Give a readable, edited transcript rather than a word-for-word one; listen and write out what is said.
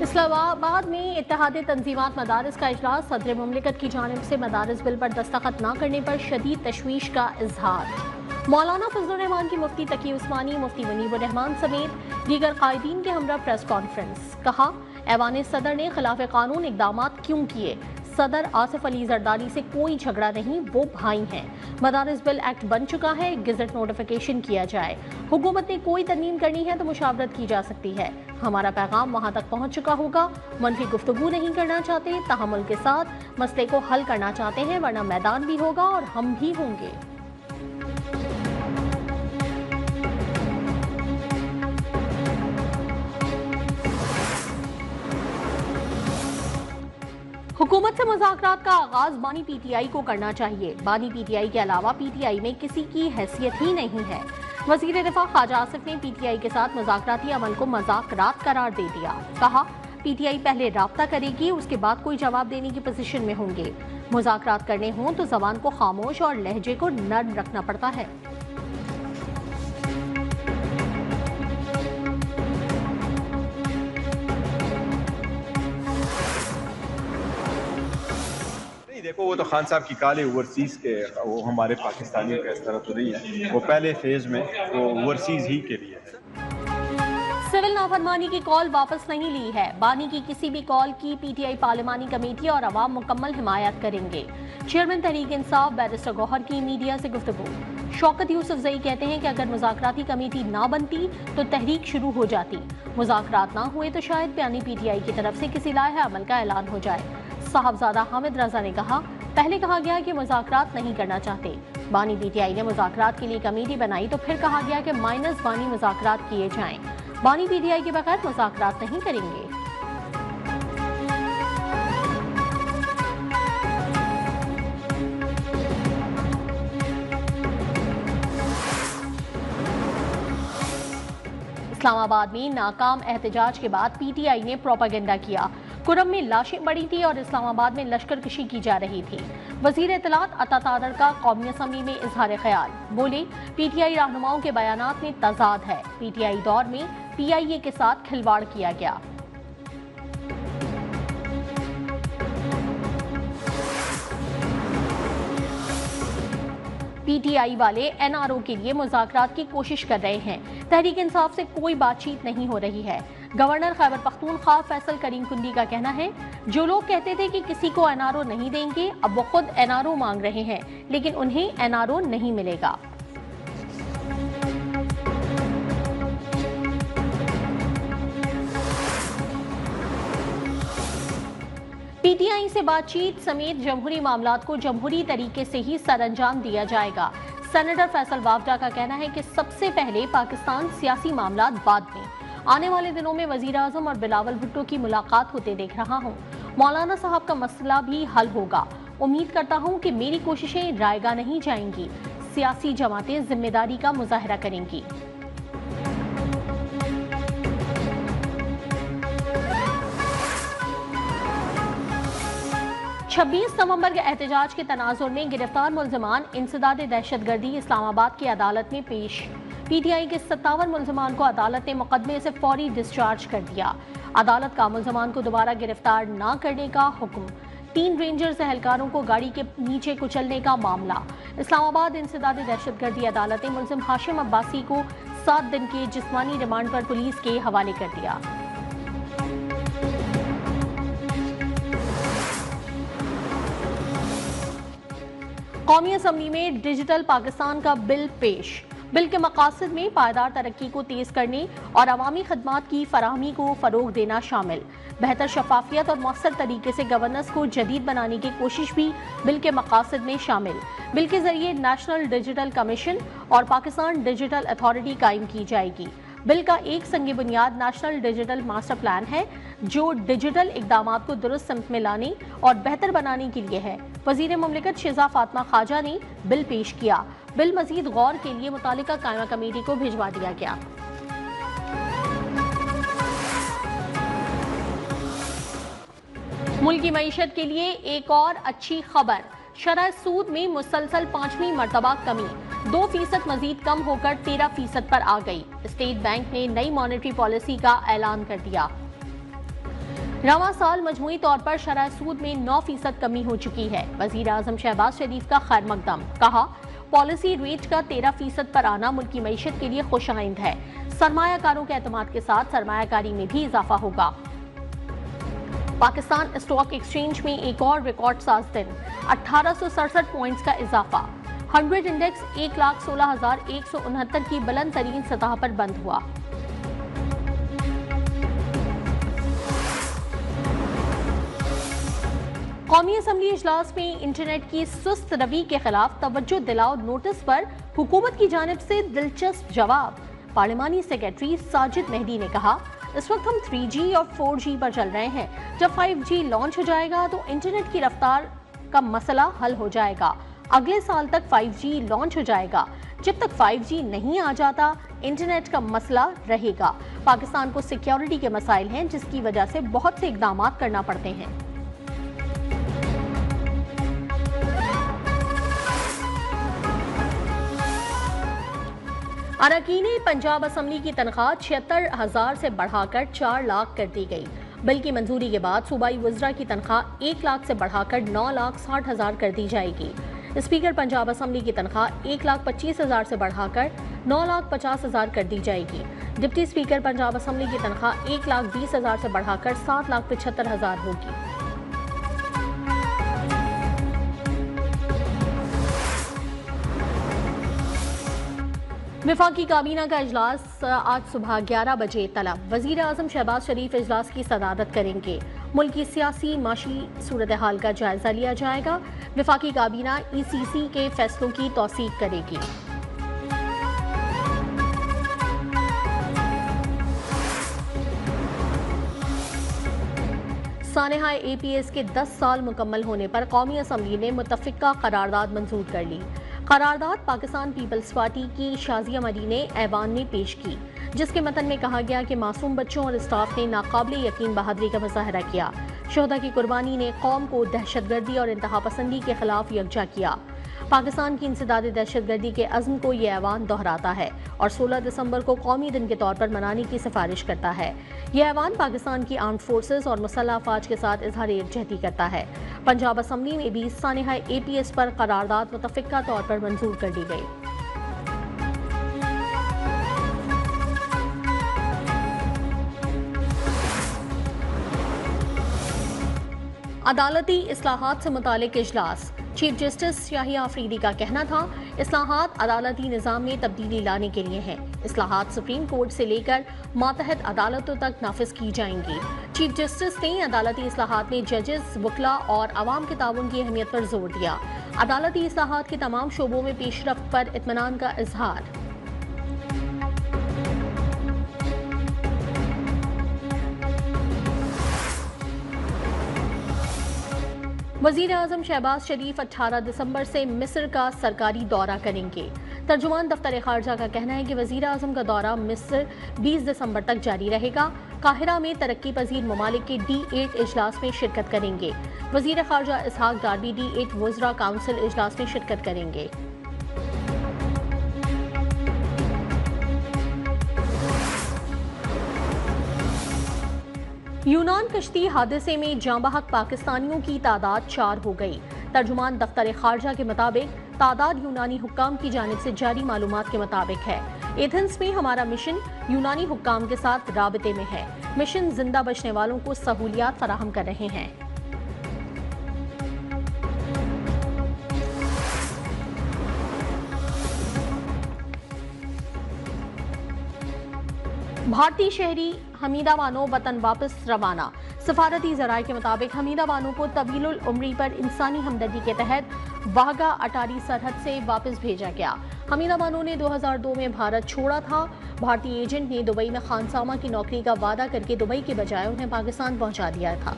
इस्लामाबाद में इत्तेहादी तंजीमात मदारिस का इजलास, सदर मुमलिकत की जानिब से मदारिस बिल पर दस्तखत न करने पर शदीद तशवीश का इजहार। मौलाना फजलुर रहमान की मुफ्ती तकी उस्मानी, मुफ्ती मुनीबुर रहमान समेत दीगर कायदीन के हमरा प्रेस कॉन्फ्रेंस। कहा, ऐवान सदर ने खिलाफ कानून इकदाम क्यों किए? सदर आसिफ अली जरदारी से कोई झगड़ा नहीं, वो भाई हैं। मदारिस बिल एक्ट बन चुका है, गेजेट नोटिफिकेशन किया जाए। हुकूमत ने कोई तरमीम करनी है तो मुशावरत की जा सकती है। हमारा पैगाम वहां तक पहुंच चुका होगा। मनफी गुफ्तगू नहीं करना चाहते, तहम्मुल के साथ मसले को हल करना चाहते हैं, वरना मैदान भी होगा और हम भी होंगे। हुकूमत से मुज़ाकरात का आगाज बानी पीटीआई को करना चाहिए। बानी पीटीआई के अलावा पीटीआई में किसी की हैसियत ही नहीं है। वज़ीर दिफा ख्वाजा आसिफ ने पीटीआई के साथ मुज़ाकराती अमल को मज़ाकरात करार दे दिया। कहा, पीटीआई पहले राब्ता करेगी, उसके बाद कोई जवाब देने की पोजीशन में होंगे। मुज़ाकरात करने हों तो ज़बान को खामोश और लहजे को नर्म रखना पड़ता है। देखो, वो तो खान साहब की काले ओवरसीज के, वो हमारे पाकिस्तानियों का इस तरह तो नहीं है। वो पहले फेज में वो ओवरसीज ही के लिए है। सिविल नाफरमानी की कॉल वापस नहीं ली है। बानी की किसी भी कॉल की पीटीआई पार्लिमानी कमेटी और अवाम मुकम्मल हिमायत करेंगे। चेयरमैन तहरीक इंसाफ बैरिस्टर गौहर की मीडिया से गुफ्तगू। शौकत यूसुफजई कहते हैं कि अगर मुज़ाकराती कमेटी ना बनती तो तहरीक शुरू हो जाती। मुज़ाकरात ना हुए तो शायद बयानी पीटीआई की तरफ से किसी लाहे अमल का ऐलान हो जाए। साहबजादा हामिद रजा ने कहा, पहले कहा गया कि मुज़ाकरात नहीं करना चाहते। बानी पीटीआई ने मुज़ाकरात के लिए कमेटी बनाई तो फिर कहा गया कि माइनस बानी मुज़ाकरात किए जाएं। बानी पीटीआई के बगैर मुज़ाकरात नहीं करेंगे। इस्लामाबाद में नाकाम एहतजाज के बाद पीटीआई ने प्रोपेगेंडा किया। कुरम में लाशें पड़ी थी और इस्लामाबाद में लश्कर कशी की जा रही थी। वजीर इत्तलात अता तादर का कौमी असम्बली में इजहार ख्याल। बोले, पीटीआई रहनुमाओं के बयानात में तजाद है। पीटीआई दौर में पीआईए के साथ खिलवाड़ किया गया। पीटीआई वाले एनआरओ के लिए मुज़ाकरात की कोशिश कर रहे हैं। तहरीक इंसाफ से कोई बातचीत नहीं हो रही है। गवर्नर खैबर पख्तूनख्वा फैसल करीम कुंडी का कहना है, जो लोग कहते थे कि किसी को एनआरओ नहीं देंगे, अब वो खुद एनआरओ मांग रहे हैं, लेकिन उन्हें एनआरओ नहीं मिलेगा। पीटीआई से बातचीत समेत जमहूरी मामलात को जमहूरी तरीके से ही सरअंजाम दिया जाएगा। सेनेटर फैसल वावडा का कहना है कि सबसे पहले पाकिस्तान, सियासी मामलात बाद में। आने वाले दिनों में वजीर आजम और बिलावल भुट्टो की मुलाकात होते देख रहा हूँ। मौलाना साहब का मसला भी हल होगा। उम्मीद करता हूँ कि मेरी कोशिशें रायगा नहीं जाएंगी। सियासी जमातें जिम्मेदारी का मुजाहरा करेंगी। 26 नवंबर के एहतजाज के तनाजुर में गिरफ्तार मुल्ज़मान इंसदाद दहशतगर्दी इस्लामाबाद की अदालत में पेश। पीटीआई के 57 मुल्ज़मान को अदालत ने मुकदमे से फौरी डिस्चार्ज कर दिया। अदालत का मुल्ज़मान को दोबारा गिरफ्तार न करने का हुक्म। 3 रेंजर्स एहलकारों को गाड़ी के नीचे कुचलने का मामला। इस्लामाबाद इंसदाद दहशतगर्दी अदालत ने मुल्ज़िम हाशिम अब्बासी को 7 दिन के जिस्मानी रिमांड पर पुलिस के हवाले कर दिया। कौमी असम्बली में डिजिटल पाकिस्तान का बिल पेश। बिल के मकासद में पायदार तरक्की को तेज करने और अवामी खदमात की फराहमी को फरोग देना शामिल। बेहतर शफाफियत और मौसर तरीके से गवर्नेंस को जदीद बनाने की कोशिश भी बिल के मकासद में शामिल। बिल के जरिए नेशनल डिजिटल कमीशन और पाकिस्तान डिजिटल अथॉरिटी कायम की जाएगी। बिल का एक संग बुनियाद नेशनल डिजिटल मास्टर प्लान है, जो डिजिटल इकदाम को दुरुस्त समत में लाने और बेहतर बनाने के लिए है। वजीर मुमलिकत शेजा फातिमा ख्वाजा ने बिल पेश किया। बिल मजीद गौर के लिए मुतालिका कायमा कमेटी को भिजवा दिया गया। मुल्क की मईशत के लिए एक और अच्छी खबर। शरह सूद में मुसलसल 5वीं मरतबा कमी, 2% मजीद कम होकर 13% पर आ गई। स्टेट बैंक ने नई मॉनेटरी पॉलिसी का ऐलान कर दिया। रवां साल मजमूई तौर पर शरह सूद में 9% कमी हो चुकी है। वजीर आजम शहबाज शरीफ का खैर मकदम, कहा पॉलिसी रेट का 13% पर आना मुल्क की मईशत के लिए खुशाइंद है। सरमायाकारों के एतमाद के साथ सरमायाकारी में भी इजाफा होगा। पाकिस्तान स्टॉक एक्सचेंज में एक और रिकॉर्ड साज दिन, 1867 पॉइंट्स का इजाफा। 100 इंडेक्स 1,16,169 की बुलंद तरीन सतह पर बंद हुआ। कौमी असम्बली इजलास में इंटरनेट की सुस्त रवि के खिलाफ तवज्जो दिलाओ नोटिस पर हुकूमत की जानिब से दिलचस्प जवाब। पार्लिमानी सेक्रेटरी साजिद मेहदी ने कहा, इस वक्त हम 3G और 4G पर चल रहे हैं। जब 5G लॉन्च हो जाएगा तो इंटरनेट की रफ्तार का मसला हल हो जाएगा। अगले साल तक 5G लॉन्च हो जाएगा। जब तक 5G नहीं आ जाता इंटरनेट का मसला रहेगा। पाकिस्तान को सिक्योरिटी के मसाइल हैं, जिसकी वजह से बहुत से इकदाम करना पड़ते हैं। अरकान पंजाब असम्बली की तनख्वाह 76,000 से बढ़ाकर 4 लाख कर दी गई। बिल की मंजूरी के बाद सूबाई वज़रा की तनख्वाह 1 लाख से बढ़ाकर 9,60,000 कर दी जाएगी। स्पीकर पंजाब असम्बली की तनख्वाह 1,25,000 से बढ़ाकर 9,50,000 कर दी जाएगी। डिप्टी स्पीकर पंजाब असम्बली की तनख्वाह 1,20,000 से बढ़ाकर 7,75,000 होगी। वफाकी काबीना का इजलास आज सुबह 11 बजे तलब। वजीर आजम शहबाज शरीफ इजलास की सदारत करेंगे। मुल्क की सियासी माशी सूरत हाल का जायजा लिया जाएगा। वफाकी काबीना ECC के फैसलों की तौसीक करेगी। सानेहा APS के 10 साल मुकम्मल होने पर कौमी असम्बली ने मुत्तफ़िका करारदाद मंजूर कर ली। करारदाद पाकिस्तान पीपल्स पार्टी की शाजिया मरी ने ऐवान में पेश की, जिसके मतन में कहा गया कि मासूम बच्चों और स्टाफ ने नाकाबिल यकीन बहादुरी का मुजाहरा किया। शोहदा की कुर्बानी ने कौम को दहशतगर्दी और इंतहा पसंदी के खिलाफ यकजा किया। पाकिस्तान की इंसदाद दहशतगर्दी के अज़्म को यह ऐवान दोहराता है और 16 दिसंबर को कौमी दिन के तौर पर मनाने की सिफारिश करता है। यह ऐवान पाकिस्तान की आर्म्ड फोर्सेस और मुसल्लह अफवाज के साथ इजहार यकजहती करता है। पंजाब असम्बली में भी सानेहा APS पर करारदाद मुतफ़िका तौर पर मंजूर कर दी गई। अदालती इस्लाहात से मुतालिक इजलास। चीफ जस्टिस शाहिया अफरीदी का कहना था, इस्लाहात अदालती निज़ाम में तब्दीली लाने के लिए हैं। इस्लाहात सुप्रीम कोर्ट से लेकर मातहत अदालतों तक नाफिज की जाएंगी। चीफ जस्टिस ने अदालती इस्लाहात में जजेस, वकला और अवाम के ताउन की अहमियत पर जोर दिया। अदालती इस्लाहात के तमाम शोबों में पेशरफ्त पर इत्मीनान का इजहार। वज़ीर आज़म शहबाज शरीफ 18 दिसंबर से मिस्र का सरकारी दौरा करेंगे। तर्जुमान दफ्तर खारजा का कहना है कि वज़ीर आज़म का दौरा मिस्र 20 दिसंबर तक जारी रहेगा। काहिरा में तरक्की पजीर ममालिक के D8 इजलास में शिरकत करेंगे। वज़ीर खारजा इसहाक डार्बी D8 वज़रा काउंसिल इजलास में शिरकत करेंगे। यूनान कश्ती हादसे में जाँ बहक पाकिस्तानियों की तादाद 4 हो गई। तर्जुमान दफ्तर खारजा के मुताबिक तादाद यूनानी हुक्काम की जानिब से जारी मालूमात के मुताबिक है। एथेंस में हमारा मिशन यूनानी हुक्काम के साथ राबते में है। मिशन जिंदा बचने वालों को सहूलियात फराहम कर रहे हैं। भारतीय शहरी हमीदा बानो वतन वापस रवाना। सफारती जराये के मुताबिक हमीदा बानो को तवीलुल उम्री पर इंसानी हमदर्दी के तहत वाघा अटारी सरहद से वापस भेजा गया। हमीदा बानो ने 2002 में भारत छोड़ा था। भारतीय एजेंट ने दुबई में खानसामा की नौकरी का वादा करके दुबई के बजाय उन्हें पाकिस्तान पहुंचा दिया था।